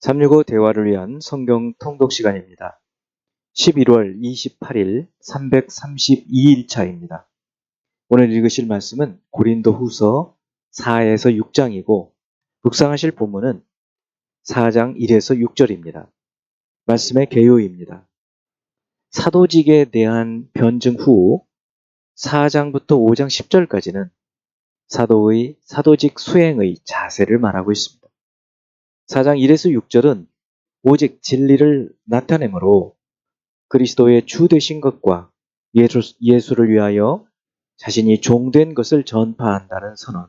365 대화를 위한 성경 통독 시간입니다. 11월 28일 332일차입니다. 오늘 읽으실 말씀은 고린도후서 4에서 6장이고 묵상하실 본문은 4장 1에서 6절입니다. 말씀의 개요입니다. 사도직에 대한 변증 후 4장부터 5장 10절까지는 사도의 사도직 수행의 자세를 말하고 있습니다. 4장 1에서 6절은 오직 진리를 나타내므로 그리스도의 주 되신 것과 예수를 위하여 자신이 종된 것을 전파한다는 선언.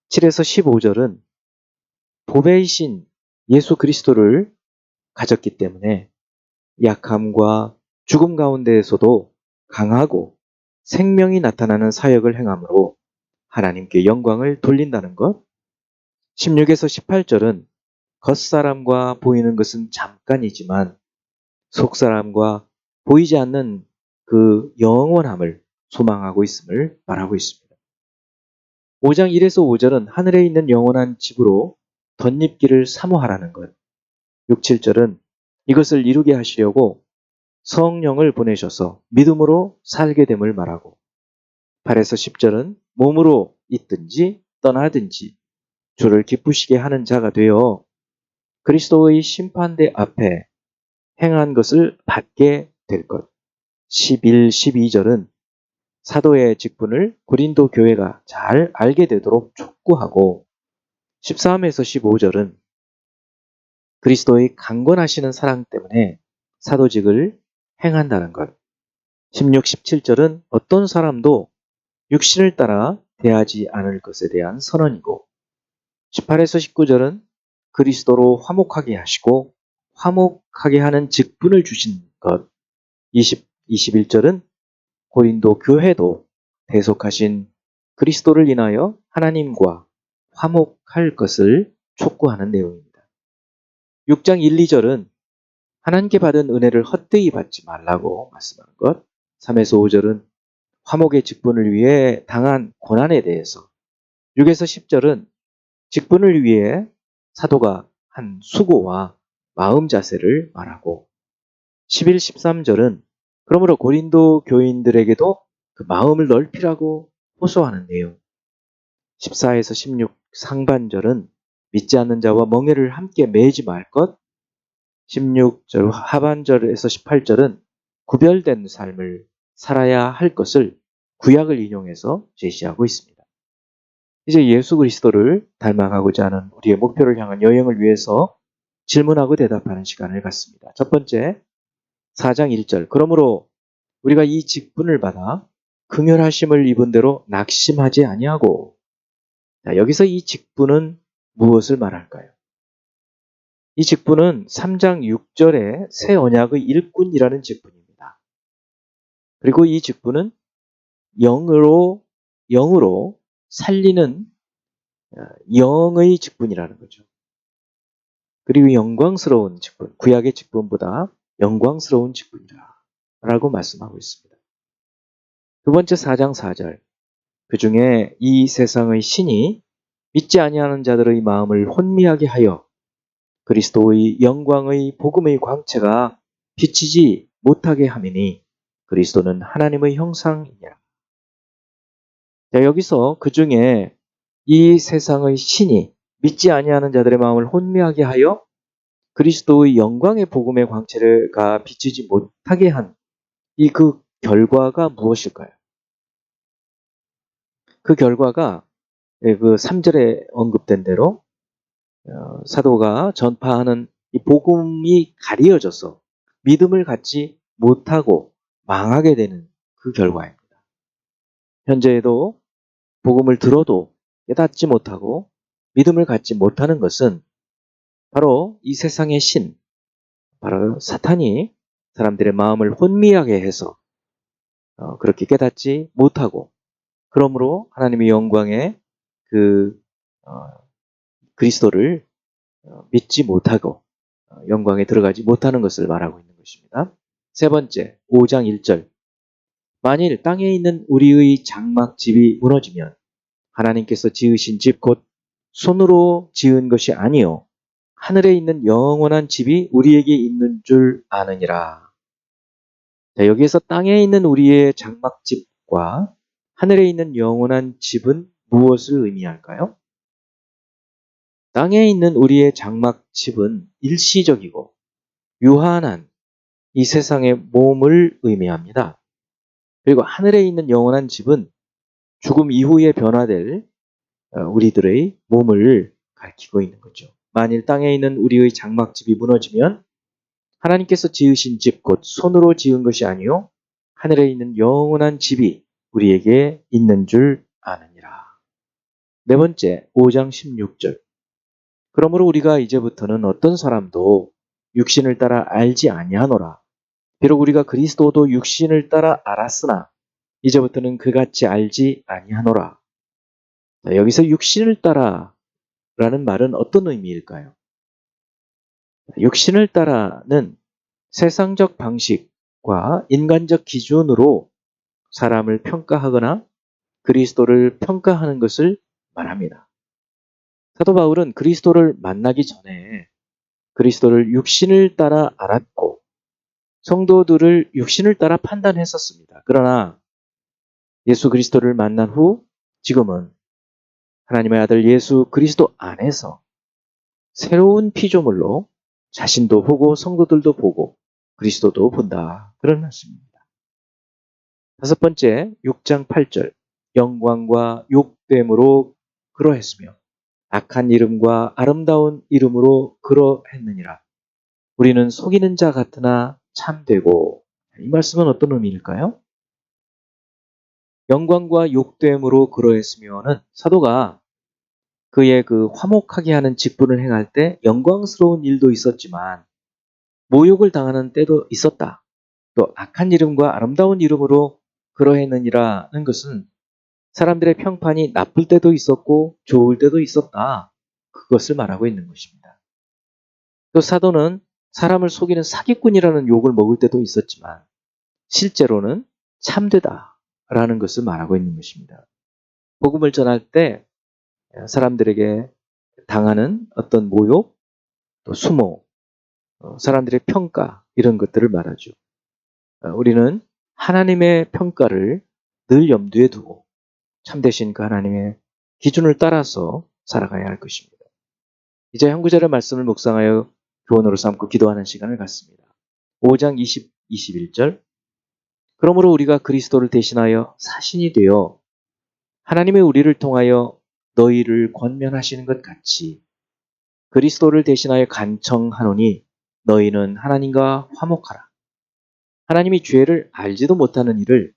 7에서 15절은 보배이신 예수 그리스도를 가졌기 때문에 약함과 죽음 가운데에서도 강하고 생명이 나타나는 사역을 행함으로 하나님께 영광을 돌린다는 것. 16에서 18절은 겉사람과 보이는 것은 잠깐이지만 속사람과 보이지 않는 그 영원함을 소망하고 있음을 말하고 있습니다. 5장 1에서 5절은 하늘에 있는 영원한 집으로 덧입기를 사모하라는 것. 6, 7절은 이것을 이루게 하시려고 성령을 보내셔서 믿음으로 살게 됨을 말하고 8에서 10절은 몸으로 있든지 떠나든지 주를 기쁘시게 하는 자가 되어 그리스도의 심판대 앞에 행한 것을 받게 될 것. 11, 12절은 사도의 직분을 고린도 교회가 잘 알게 되도록 촉구하고 13에서 15절은 그리스도의 강건하시는 사랑 때문에 사도직을 행한다는 것. 16, 17절은 어떤 사람도 육신을 따라 대하지 않을 것에 대한 선언이고 18에서 19절은 그리스도로 화목하게 하시고 화목하게 하는 직분을 주신 것. 21절은 고린도 교회도 대속하신 그리스도를 인하여 하나님과 화목할 것을 촉구하는 내용입니다. 6장 1, 2절은 하나님께 받은 은혜를 헛되이 받지 말라고 말씀하는 것. 3에서 5절은 화목의 직분을 위해 당한 고난에 대해서. 6에서 10절은 직분을 위해 사도가 한 수고와 마음 자세를 말하고 11, 13절은 그러므로 고린도 교인들에게도 그 마음을 넓히라고 호소하는 내용. 14에서 16 상반절은 믿지 않는 자와 멍에를 함께 매지 말 것. 16절 하반절에서 18절은 구별된 삶을 살아야 할 것을 구약을 인용해서 제시하고 있습니다. 이제 예수 그리스도를 닮아가고자 하는 우리의 목표를 향한 여행을 위해서 질문하고 대답하는 시간을 갖습니다. 첫 번째, 4장 1절. 그러므로 우리가 이 직분을 받아 긍휼하심을 입은 대로 낙심하지 아니하고. 자, 여기서 이 직분은 무엇을 말할까요? 이 직분은 3장 6절에 새 언약의 일꾼이라는 직분입니다. 그리고 이 직분은 영으로 살리는 영의 직분이라는 거죠. 그리고 영광스러운 직분, 구약의 직분보다 영광스러운 직분이라고 말씀하고 있습니다. 두 번째 4장 4절. 그 중에 이 세상의 신이 믿지 아니하는 자들의 마음을 혼미하게 하여 그리스도의 영광의 복음의 광채가 비치지 못하게 함이니 그리스도는 하나님의 형상이냐. 자, 여기서 그 중에 이 세상의 신이 믿지 아니하는 자들의 마음을 혼미하게 하여 그리스도의 영광의 복음의 광채가 비치지 못하게 한 이 그 결과가 무엇일까요? 그 결과가 그 3절에 언급된 대로 사도가 전파하는 이 복음이 가리어져서 믿음을 갖지 못하고 망하게 되는 그 결과입니다. 현재에도 복음을 들어도 깨닫지 못하고 믿음을 갖지 못하는 것은 바로 이 세상의 신, 바로 사탄이 사람들의 마음을 혼미하게 해서 그렇게 깨닫지 못하고 그러므로 하나님의 영광의 그 그리스도를 믿지 못하고 영광에 들어가지 못하는 것을 말하고 있는 것입니다. 세 번째, 5장 1절. 만일 땅에 있는 우리의 장막집이 무너지면 하나님께서 지으신 집 곧 손으로 지은 것이 아니요 하늘에 있는 영원한 집이 우리에게 있는 줄 아느니라. 자, 여기에서 땅에 있는 우리의 장막집과 하늘에 있는 영원한 집은 무엇을 의미할까요? 땅에 있는 우리의 장막집은 일시적이고 유한한 이 세상의 몸을 의미합니다. 그리고 하늘에 있는 영원한 집은 죽음 이후에 변화될 우리들의 몸을 가리키고 있는 거죠. 만일 땅에 있는 우리의 장막집이 무너지면 하나님께서 지으신 집, 곧 손으로 지은 것이 아니요 하늘에 있는 영원한 집이 우리에게 있는 줄 아느니라. 네 번째, 5장 16절. 그러므로 우리가 이제부터는 어떤 사람도 육신을 따라 알지 아니하노라. 비록 우리가 그리스도도 육신을 따라 알았으나 이제부터는 그같이 알지 아니하노라. 자, 여기서 육신을 따라라는 말은 어떤 의미일까요? 육신을 따라는 세상적 방식과 인간적 기준으로 사람을 평가하거나 그리스도를 평가하는 것을 말합니다. 사도 바울은 그리스도를 만나기 전에 그리스도를 육신을 따라 알았고 성도들을 육신을 따라 판단했었습니다. 그러나 예수 그리스도를 만난 후 지금은 하나님의 아들 예수 그리스도 안에서 새로운 피조물로 자신도 보고 성도들도 보고 그리스도도 본다. 그런 말씀입니다. 다섯 번째, 6장 8절. 영광과 욕됨으로 그러했으며 악한 이름과 아름다운 이름으로 그러했느니라. 우리는 속이는 자 같으나 참되고. 이 말씀은 어떤 의미일까요? 영광과 욕됨으로 그러했으며는 사도가 그의 그 화목하게 하는 직분을 행할 때 영광스러운 일도 있었지만 모욕을 당하는 때도 있었다. 또 악한 이름과 아름다운 이름으로 그러했느니라는 것은 사람들의 평판이 나쁠 때도 있었고 좋을 때도 있었다. 그것을 말하고 있는 것입니다. 또 사도는 사람을 속이는 사기꾼이라는 욕을 먹을 때도 있었지만 실제로는 참되다라는 것을 말하고 있는 것입니다. 복음을 전할 때 사람들에게 당하는 어떤 모욕, 또 수모, 사람들의 평가 이런 것들을 말하죠. 우리는 하나님의 평가를 늘 염두에 두고 참되신 그 하나님의 기준을 따라서 살아가야 할 것입니다. 이제 한 구절의 말씀을 묵상하여 교훈으로 삼고 기도하는 시간을 갖습니다. 5장 21절. 그러므로 우리가 그리스도를 대신하여 사신이 되어 하나님의 우리를 통하여 너희를 권면하시는 것 같이 그리스도를 대신하여 간청하노니 너희는 하나님과 화목하라. 하나님이 죄를 알지도 못하는 이를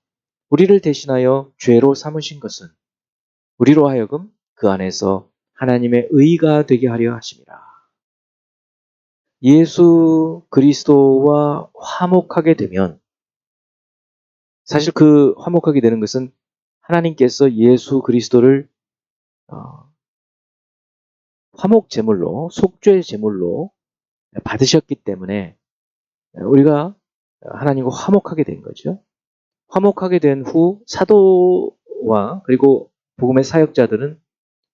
우리를 대신하여 죄로 삼으신 것은 우리로 하여금 그 안에서 하나님의 의가 되게 하려 하심이라. 예수 그리스도와 화목하게 되면 사실 그 화목하게 되는 것은 하나님께서 예수 그리스도를 화목 제물로 속죄 제물로 받으셨기 때문에 우리가 하나님과 화목하게 된 거죠. 화목하게 된 후 사도와 그리고 복음의 사역자들은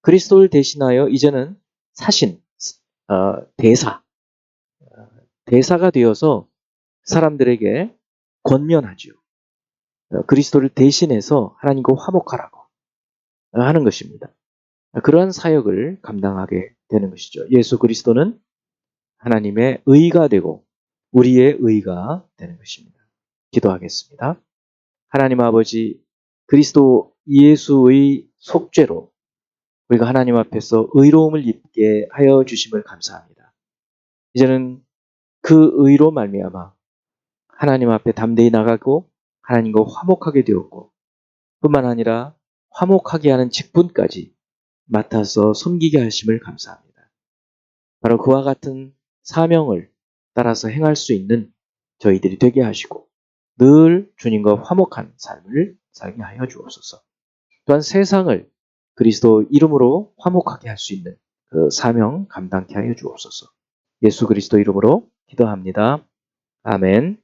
그리스도를 대신하여 이제는 사신, 대사가 되어서 사람들에게 권면하죠. 그리스도를 대신해서 하나님과 화목하라고 하는 것입니다. 그러한 사역을 감당하게 되는 것이죠. 예수 그리스도는 하나님의 의가 되고 우리의 의가 되는 것입니다. 기도하겠습니다. 하나님 아버지, 그리스도 예수의 속죄로 우리가 하나님 앞에서 의로움을 입게 하여 주심을 감사합니다. 이제는 그 의로 말미암아 하나님 앞에 담대히 나가고 하나님과 화목하게 되었고 뿐만 아니라 화목하게 하는 직분까지 맡아서 섬기게 하심을 감사합니다. 바로 그와 같은 사명을 따라서 행할 수 있는 저희들이 되게 하시고 늘 주님과 화목한 삶을 살게 하여 주옵소서. 또한 세상을 그리스도 이름으로 화목하게 할 수 있는 그 사명 감당케 하여 주옵소서. 예수 그리스도 이름으로 기도합니다. 아멘.